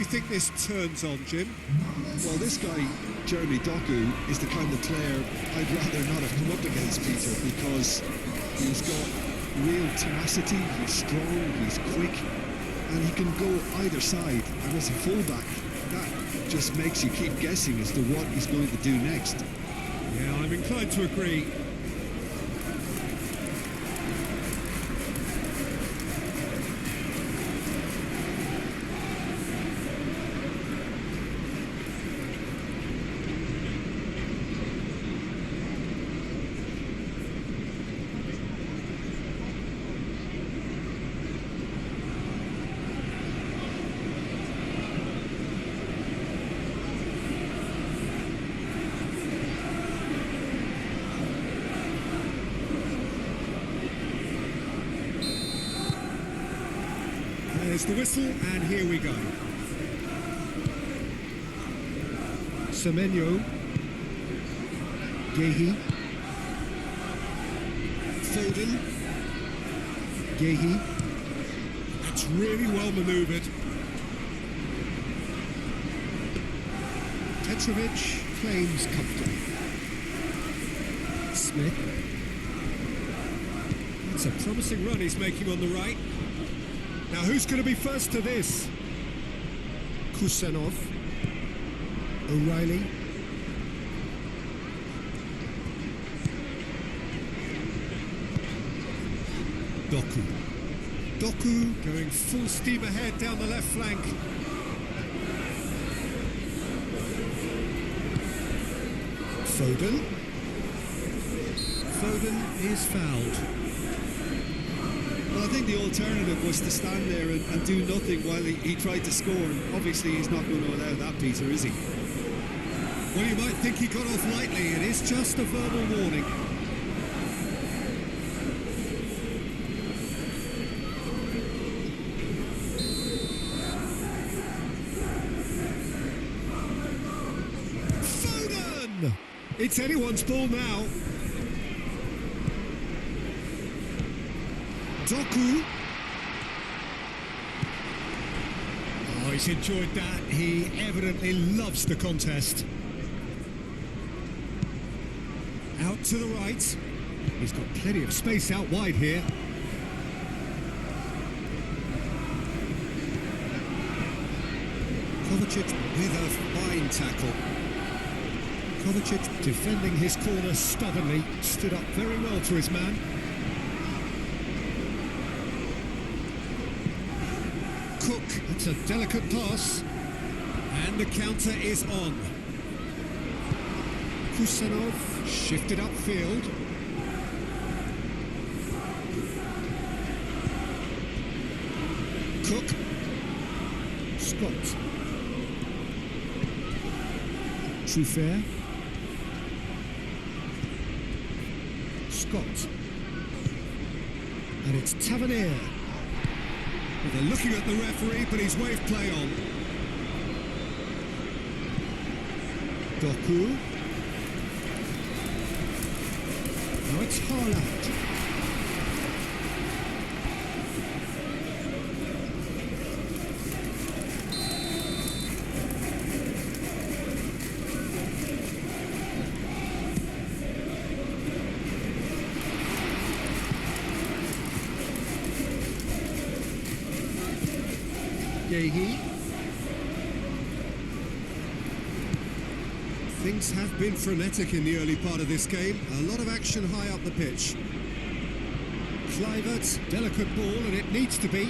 you think this turns on, Jim? Well, this guy, Jeremy Doku, is the kind of player I'd rather not have come up against, Peter, because he's got real tenacity, he's strong, he's quick, and he can go either side. And as a fullback, that just makes you keep guessing as to what he's going to do next. Yeah, I'm inclined to agree. There's the whistle, and here we go. Semenyo. Gehi. Foden. Gehi. That's really well manoeuvred. Petrovic claims comfortably. Smith. That's a promising run he's making on the right. Now, who's going to be first to this? Kusanov. O'Reilly. Doku. Doku going full steam ahead down the left flank. Foden. Foden is fouled. Well, I think the alternative was to stand there and do nothing while he tried to score. And obviously, he's not going to allow that, Peter, is he? Well, you might think he got off lightly. It is just a verbal warning. Foden! It's anyone's ball now. Doku. Oh, he's enjoyed that. He evidently loves the contest. Out to the right. He's got plenty of space out wide here. Kovacic with a fine tackle. Kovacic defending his corner stubbornly. Stood up very well to his man. Cook, that's a delicate pass, and the counter is on. Kusanov shifted upfield. Cook. Scott. Truffert. Scott. And it's Tavernier. Well, they're looking at the referee, but he's waved play on. Doku. Now it's Haaland. Gehi. Things have been frenetic in the early part of this game. A lot of action high up the pitch. Kluivert, delicate ball, and it needs to be.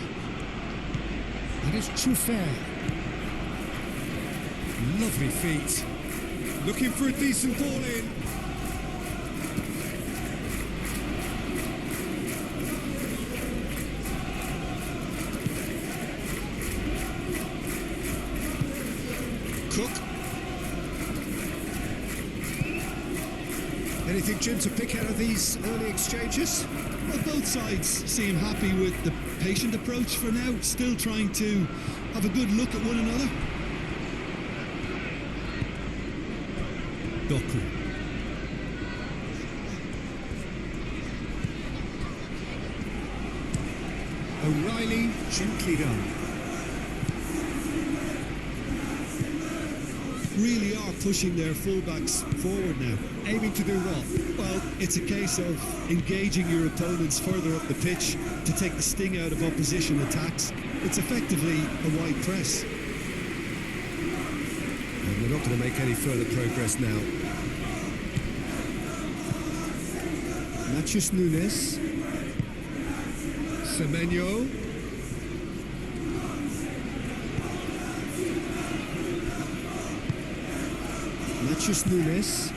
That is Truffert. Lovely feet. Looking for a decent ball in. Cook. Anything, Jim, to pick out of these early exchanges? Well, both sides seem happy with the patient approach for now, still trying to have a good look at one another. Doku. O'Reilly, gently done. really are pushing their fullbacks forward now. Aiming to do what? Well, it's a case of engaging your opponents further up the pitch to take the sting out of opposition attacks. It's effectively a wide press. And they're not going to make any further progress now. Matheus Nunes. Semenyo. Matheus Nunes.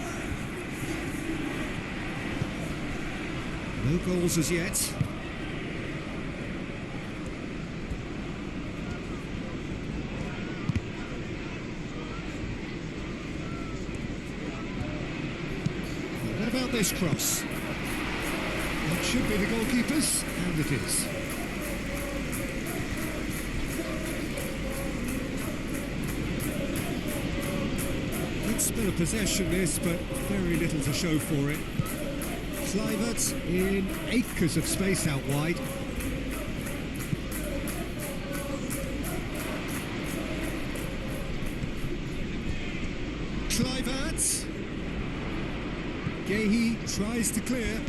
No goals as yet. What about this cross? It should be the goalkeeper's, and it is. Good spell of possession this, but very little to show for it. Kluivert in acres of space out wide. Kluivert. Gehi tries to clear,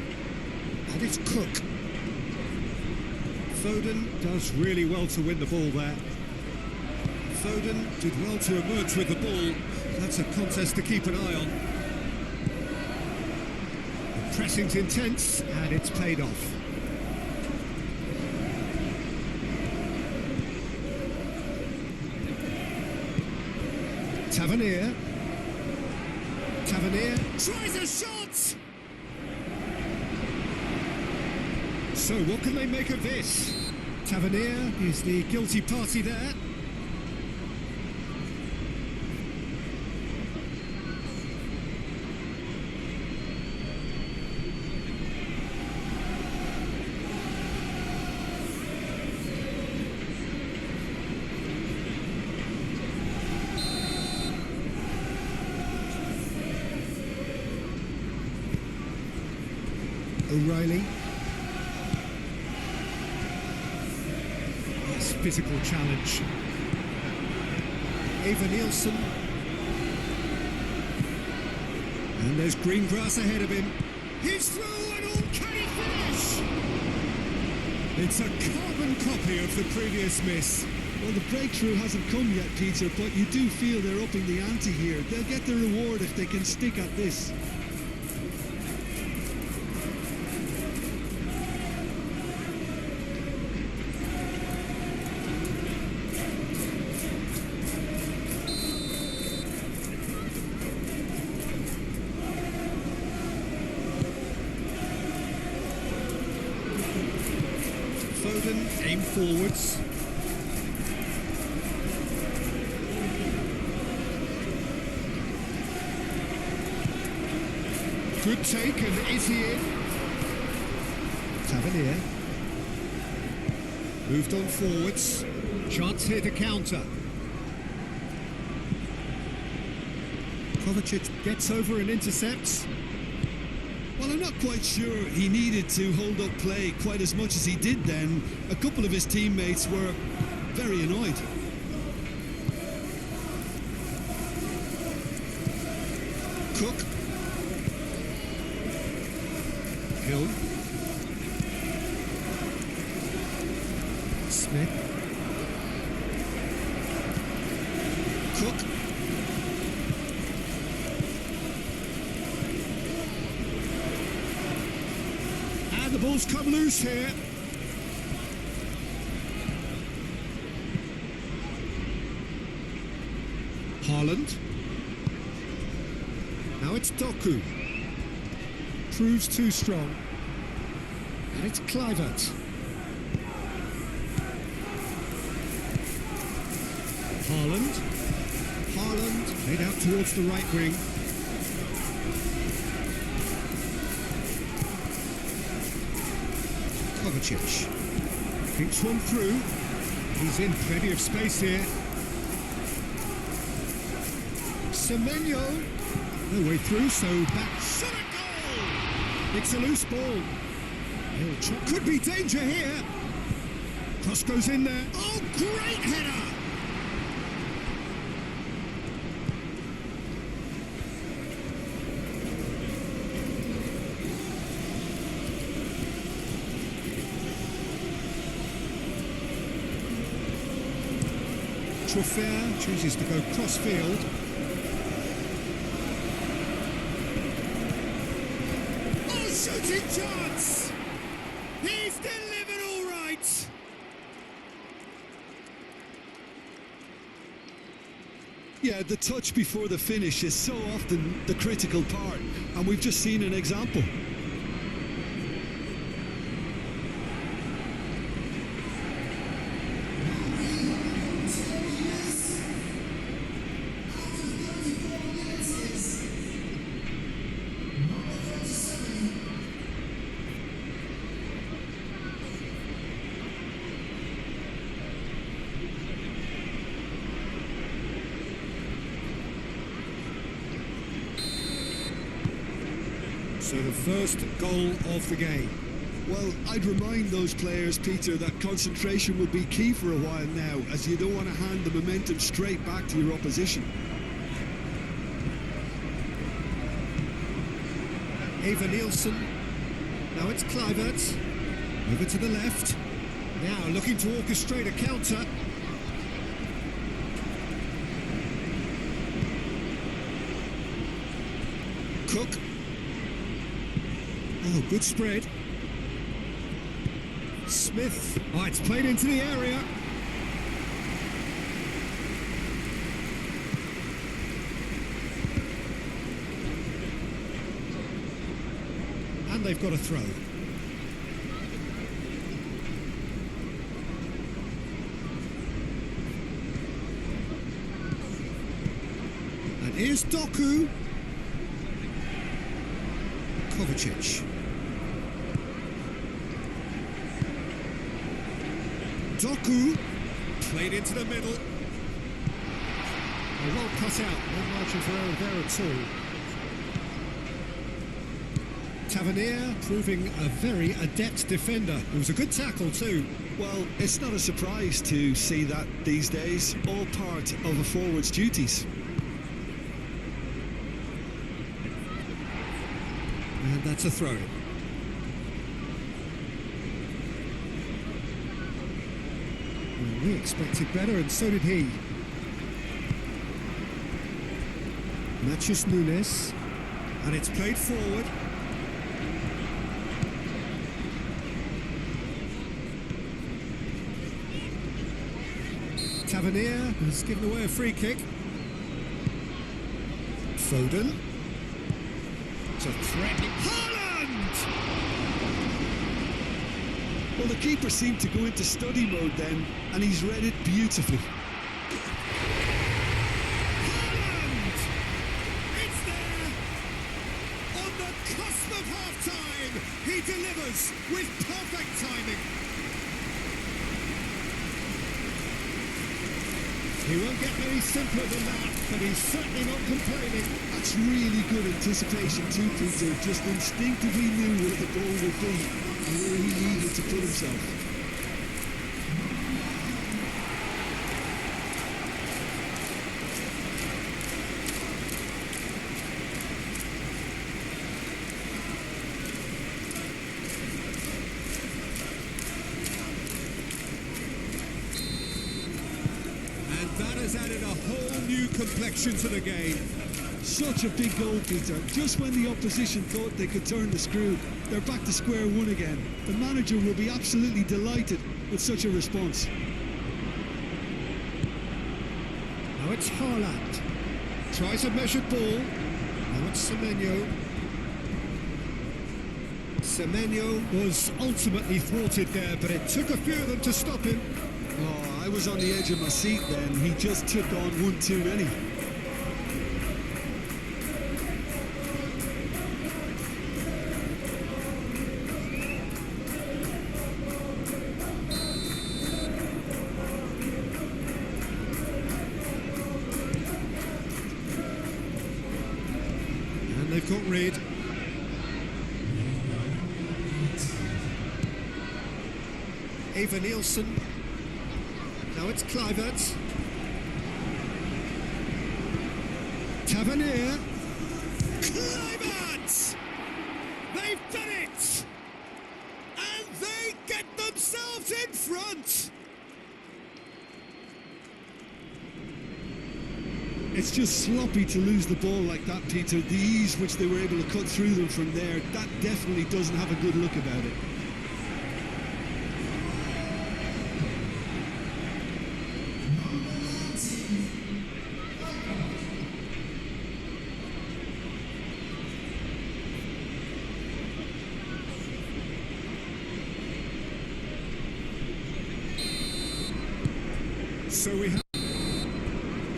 and it's Cook. Foden does really well to win the ball there. Foden did well to emerge with the ball. That's a contest to keep an eye on. The pressing's intense, and it's paid off. Tavernier. Tavernier tries a shot! So what can they make of this? Tavernier is the guilty party there. O'Reilly. Yes, physical challenge. Eva Nielsen. And there's green grass ahead of him. He's through and all can he finish? It's a carbon copy of the previous miss. Well, the breakthrough hasn't come yet, Peter, but you do feel they're upping the ante here. They'll get the reward if they can stick at this. Foden aim forwards. Good take, and is he in? Tavernier. Moved on forwards. Chance here to counter. Kovacic gets over and intercepts. Well, I'm not quite sure he needed to hold up play quite as much as he did then. A couple of his teammates were very annoyed. Cook. Hill. Smith. Cook. And the ball's come loose here. Haaland. Now it's Doku. Proves too strong. And it's Kluivert. Haaland. Haaland laid out towards the right wing. Kovacic. Thinks one through. He's in plenty of space here. Semenyo. No way through, so back. Shot a goal! It's a loose ball. Could be danger here. Cross goes in there. Oh, great header! Traffert chooses to go cross-field. Oh, shooting chance! He's delivered all right! Yeah, the touch before the finish is so often the critical part, and we've just seen an example. So the first goal of the game. Well, I'd remind those players, Peter, that concentration will be key for a while now, as you don't want to hand the momentum straight back to your opposition. Eva Nielsen. Now it's Kluivert. Over to the left. Now looking to orchestrate a counter. Cook. Oh, good spread. Smith. Oh, it's played into the area. And they've got a throw. And here's Doku. Kovacic. Doku, played into the middle. Oh, well cut out, no margin for error there at all. Tavernier proving a very adept defender. It was a good tackle too. Well, it's not a surprise to see that these days, all part of a forward's duties. And that's a throw. We expected better, and so did he. Matches Nunes, and it's played forward. Tavernier has given away a free kick. Foden. It's a threatening Haaland! Well, the keeper seemed to go into study mode then, and he's read it beautifully. Haaland! It's there! On the cusp of half-time, he delivers with perfect timing. He won't get any simpler than that, but he's certainly not complaining. That's really good anticipation too, Peter. Just instinctively knew where the goal would be and where he needed to put himself. That has added a whole new complexion to the game. Such a big goal, Peter. Just when the opposition thought they could turn the screw, they're back to square one again. The manager will be absolutely delighted with such a response. Now it's Haaland. Tries a measured ball. Now it's Semenyo. Semenyo was ultimately thwarted there, but it took a few of them to stop him. Oh, I was on the edge of my seat then. He just took on one too many. And they've got rid. Eva Nielsen. Now it's Kluivert. Tavernier. Kluivert! They've done it! And they get themselves in front! It's just sloppy to lose the ball like that, Peter. The ease which they were able to cut through them from there, that definitely doesn't have a good look about it. So we have...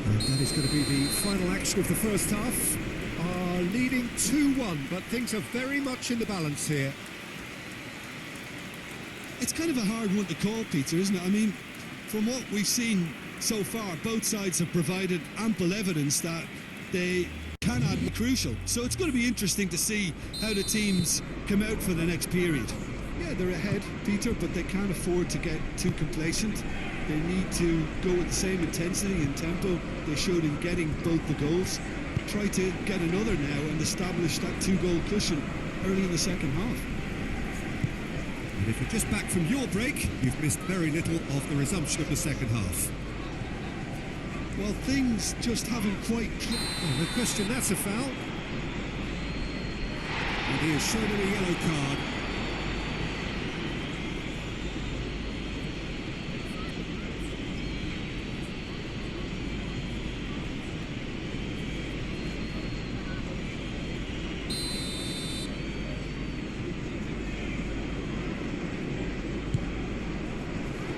And that is going to be the final action of the first half. Are leading 2-1, but things are very much in the balance here. It's kind of a hard one to call, Peter, isn't it? I mean, from what we've seen so far, both sides have provided ample evidence that they can add the crucial. So it's going to be interesting to see how the teams come out for the next period. Yeah, they're ahead, Peter, but they can't afford to get too complacent. They need to go with the same intensity and tempo they showed in getting both the goals. Try to get another now and establish that two-goal cushion early in the second half. And if you're just back from your break, you've missed very little of the resumption of the second half. Well, things just haven't quite... Oh, no question, that's a foul. And he is shown a yellow card.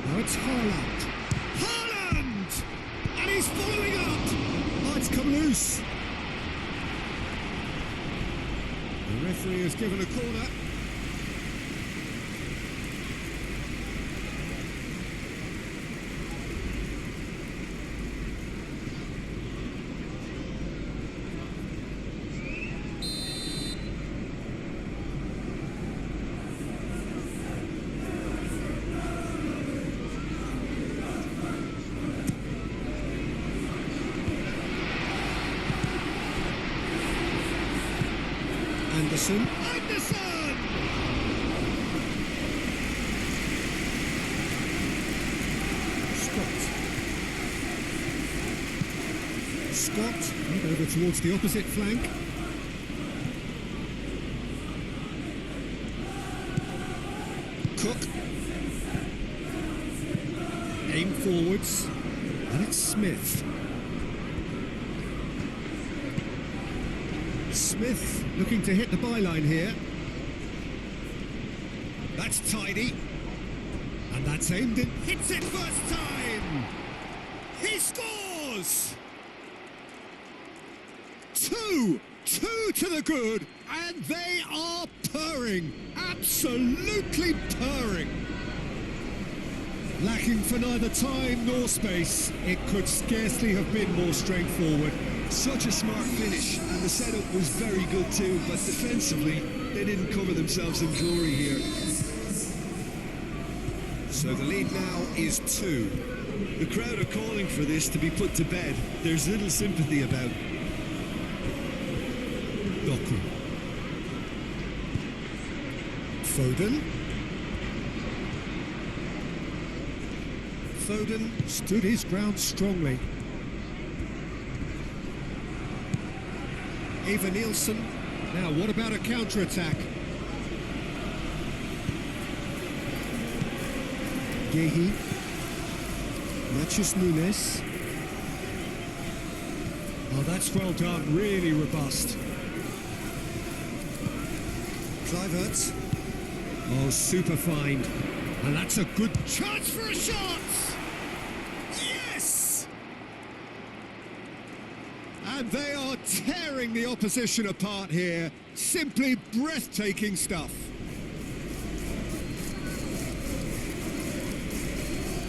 Now it's Haaland. Haaland! And he's following up! Oh, it's come loose. The referee has given a corner. Anderson. Scott, over towards the opposite flank. Cook. Aim forwards. And it's Smith. Smith looking to hit the byline here. That's tidy. And that's aimed in. Hits it first time! He scores! Two to the good, and they are purring. Absolutely purring. Lacking for neither time nor space. It could scarcely have been more straightforward. Such a smart finish, and the setup was very good too, but defensively, they didn't cover themselves in glory here. So the lead now is 2. The crowd are calling for this to be put to bed. There's little sympathy about. Doku. Foden. Foden stood his ground strongly. Eva Nielsen. Now, what about a counter-attack? Gehi. Matches Nunes. Oh, that's well done. Really robust. Kluivert. Oh, super find. And that's a good chance for a shot! Yes! And they are tearing the opposition apart here. Simply breathtaking stuff.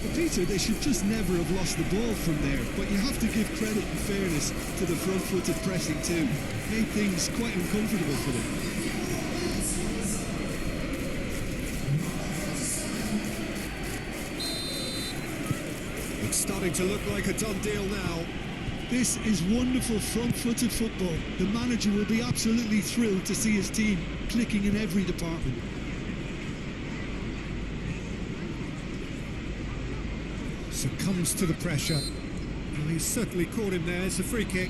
Well, Peter, they should just never have lost the ball from there, but you have to give credit and fairness to the front-footed pressing too. Made things quite uncomfortable for them. It's starting to look like a done deal now. This is wonderful front-footed football. The manager will be absolutely thrilled to see his team clicking in every department. Succumbs to the pressure. Well, he's certainly caught him there. It's a free kick.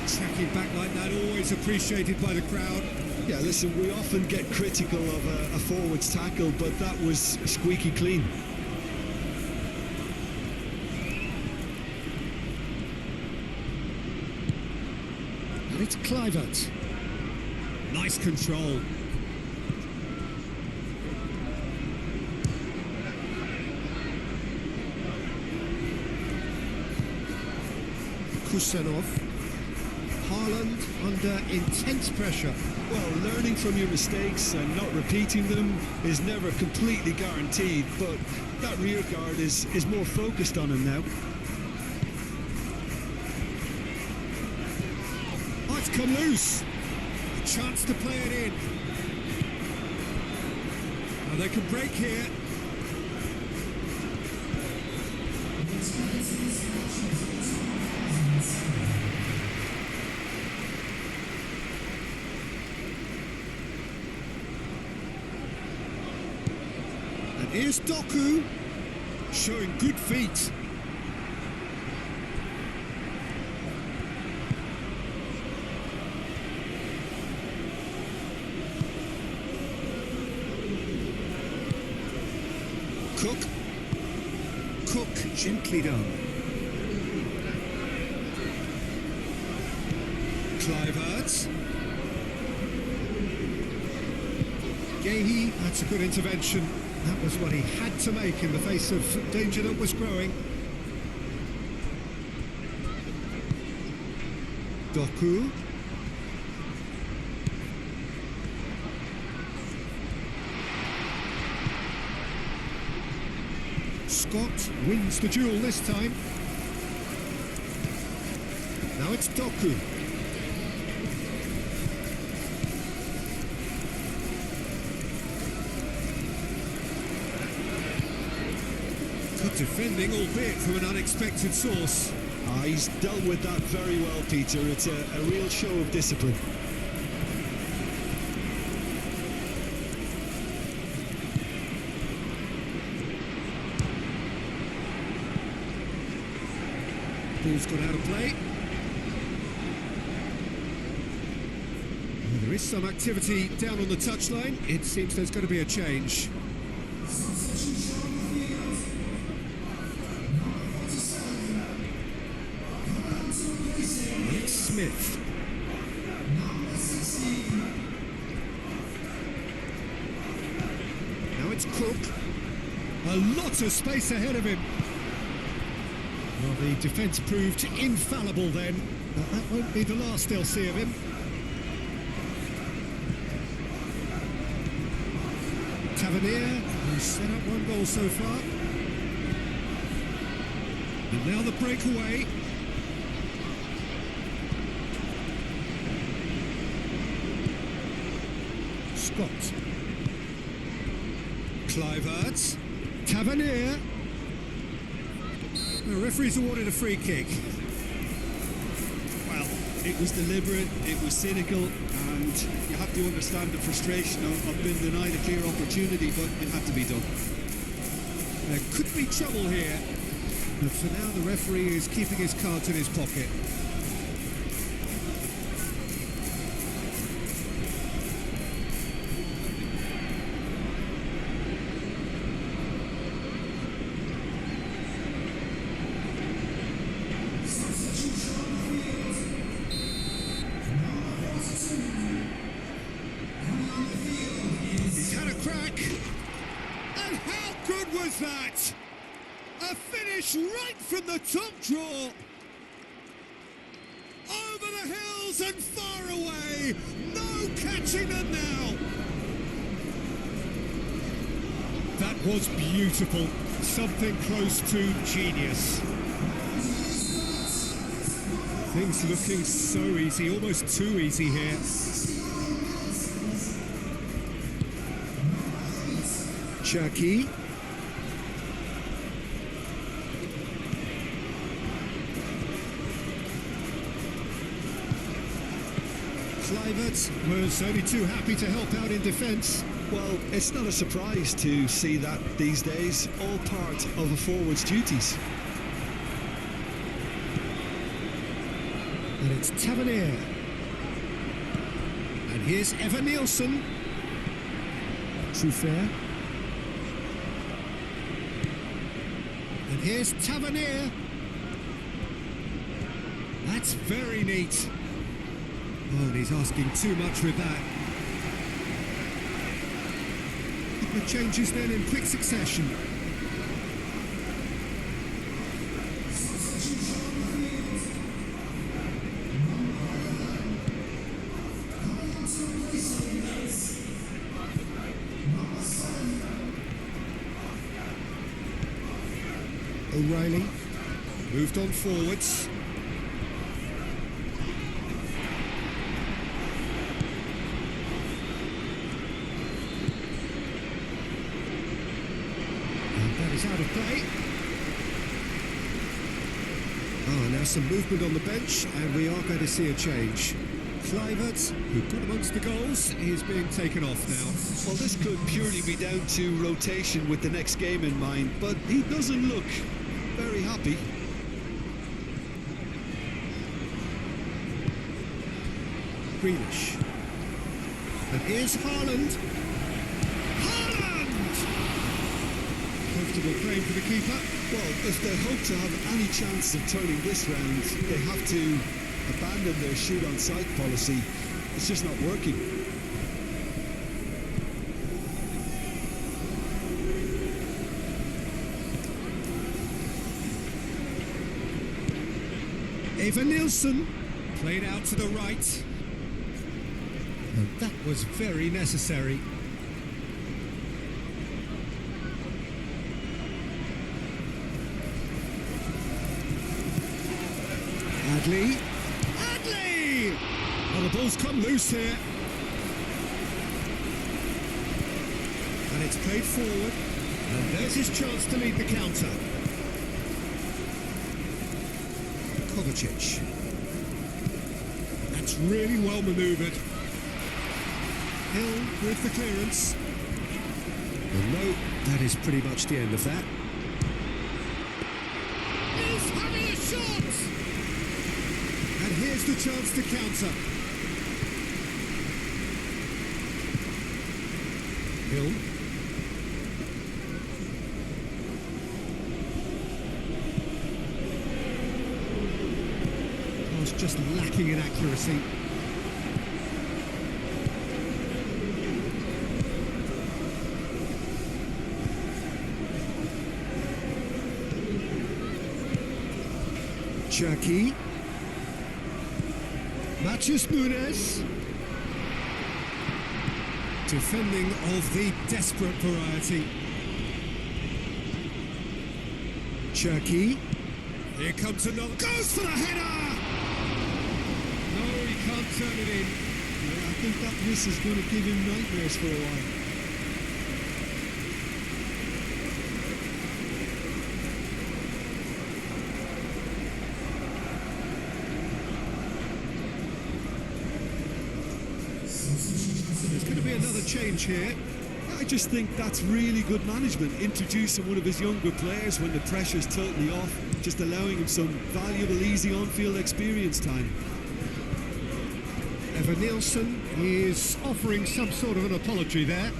Tracking back like that, always appreciated by the crowd. Yeah, listen, we often get critical of a forward's tackle, but that was squeaky clean. And it's Kluivert. Nice control. Kusanov. Haaland under intense pressure. Well, learning from your mistakes and not repeating them is never completely guaranteed, but that rear guard is more focused on him now. Oh, it's come loose. A chance to play it in. Now they can break here. Here's Doku, showing good feet. Cook, gently done. Kluivert. Gehi, that's a good intervention. That was what he had to make in the face of danger that was growing. Doku. Scott wins the duel this time. Now it's Doku. Good defending, albeit from an unexpected source. He's dealt with that very well, Peter. It's a real show of discipline. Ball's gone out of play. Well, there is some activity down on the touchline. It seems there's going to be a change. It's Smith. Now it's Cook. A lot of space ahead of him. Well, the defence proved infallible then, but that won't be the last they'll see of him. Tavernier, who's set up one goal so far. And now the breakaway. Scott. Kluivert. Tavernier. The referee's awarded a free kick. Well, it was deliberate, it was cynical, and you have to understand the frustration of being denied a clear opportunity, but it had to be done. There could be trouble here, but for now the referee is keeping his cards in his pocket. That a finish right from the top draw, over the hills and far away, no catching them now. That was beautiful, something close to genius. Things looking so easy, almost too easy here. Cherries. Kluivert was only too happy to help out in defence. Well, it's not a surprise to see that these days, all part of a forward's duties. And it's Tavernier. And here's Evan Nielsen. Truffert. And here's Tavernier. That's very neat. Oh, and he's asking too much with that. The changes then in quick succession. O'Reilly moved on forwards. And that is out of play. Oh, now some movement on the bench, and we are going to see a change. Kluivert, who got amongst the goals, is being taken off now. Well, this could purely be down to rotation with the next game in mind, but he doesn't look very happy. Grealish. And here's Haaland. Haaland! Comfortable claim for the keeper. Well, if they hope to have any chance of turning this round, they have to abandon their shoot-on-sight policy. It's just not working. Evan Nielsen played out to the right. And that was very necessary. Adley. Adley! Well, the ball's come loose here. And it's played forward. And there's his chance to lead the counter. Kovacic. That's really well manoeuvred. Hill with the clearance. Well, no, that is pretty much the end of that. He's having a shot! And here's the chance to counter. Hill. Just lacking in accuracy. Cherries. Matches Nunes. Defending of the desperate variety. Cherries. Here comes another. Goes for the header! Can't turn it in. Yeah, I think that miss is going to give him nightmares for a while. There's going to be another change here. I just think that's really good management, introducing one of his younger players when the pressure's totally off, just allowing him some valuable, easy on-field experience time. Evan Nielsen is offering some sort of an apology there.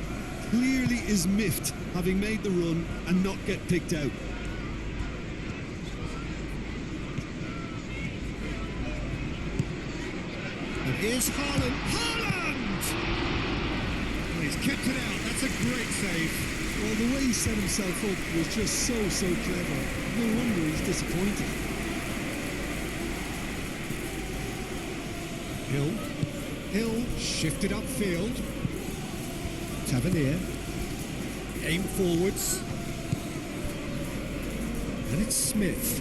Clearly is miffed, having made the run and not get picked out. And here's Haaland. Haaland! Well, he's kept it out. That's a great save. Well, the way he set himself up was just so clever. No wonder he's disappointed. Hill shifted upfield. Tavernier. Aim forwards. And it's Smith.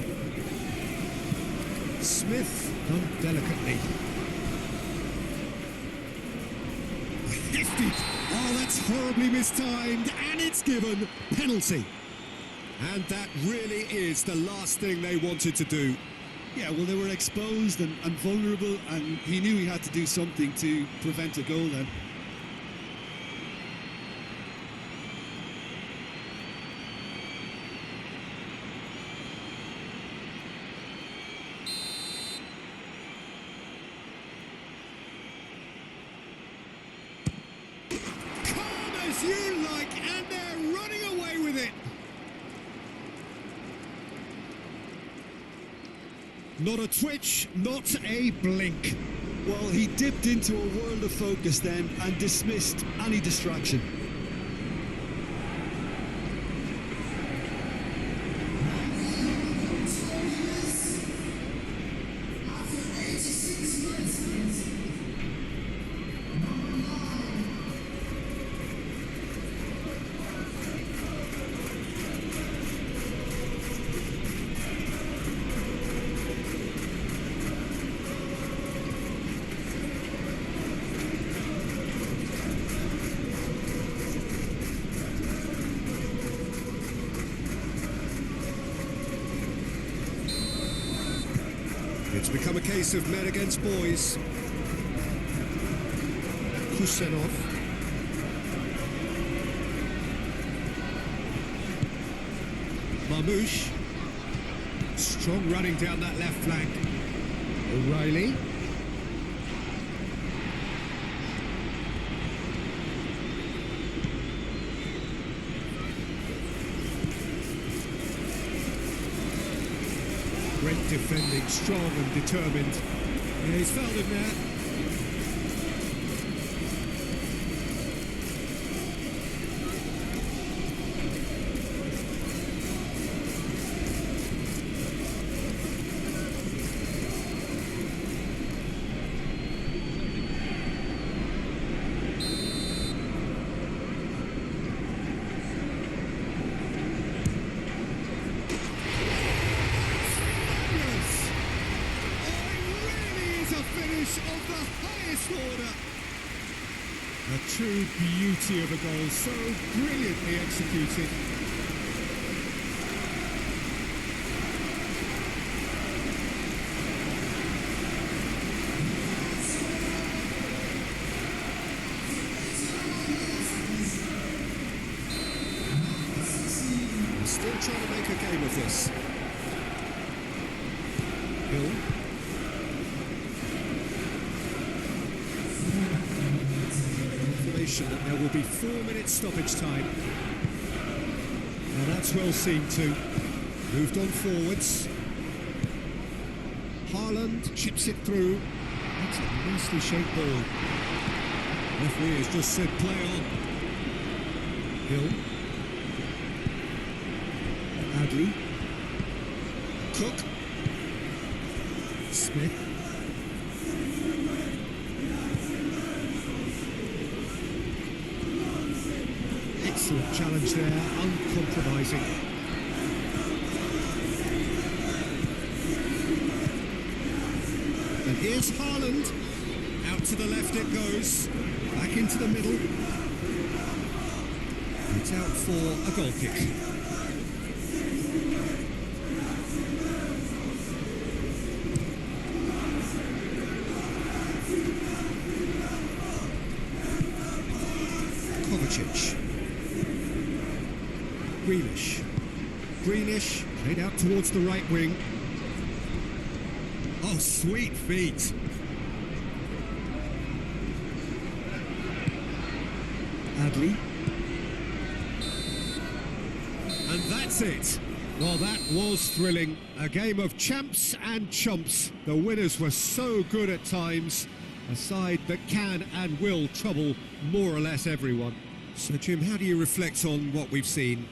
Smith done delicately. A hefty Oh, that's horribly mistimed, and it's given penalty. And that really is the last thing they wanted to do. Yeah, well, they were exposed and vulnerable, and he knew he had to do something to prevent a goal then. Calm as you like, and they're running away with it. Not a twitch, not a blink. Well, he dipped into a world of focus then and dismissed any distraction. It's become a case of men against boys. Kusenov. Marmouche. Strong running down that left flank. O'Reilly. Great defending, strong and determined. Yeah, he's fouled him there. Of the highest order. A true beauty of a goal, so brilliantly executed. They're still trying to make a game of this. Hill. That there will be 4 minutes stoppage time. Now that's well seen too. Moved on forwards. Haaland chips it through. That's a nicely shaped ball. Referee has just said play on. Hill. Adley. Cook. Smith. Excellent challenge there, uncompromising. And here's Haaland. Out to the left it goes. Back into the middle. It's out for a goal kick. Kovacic. Greenish, played out towards the right wing. Oh, sweet feet. Adley. And that's it. Well, that was thrilling. A game of champs and chumps. The winners were so good at times. A side that can and will trouble more or less everyone. So, Jim, how do you reflect on what we've seen?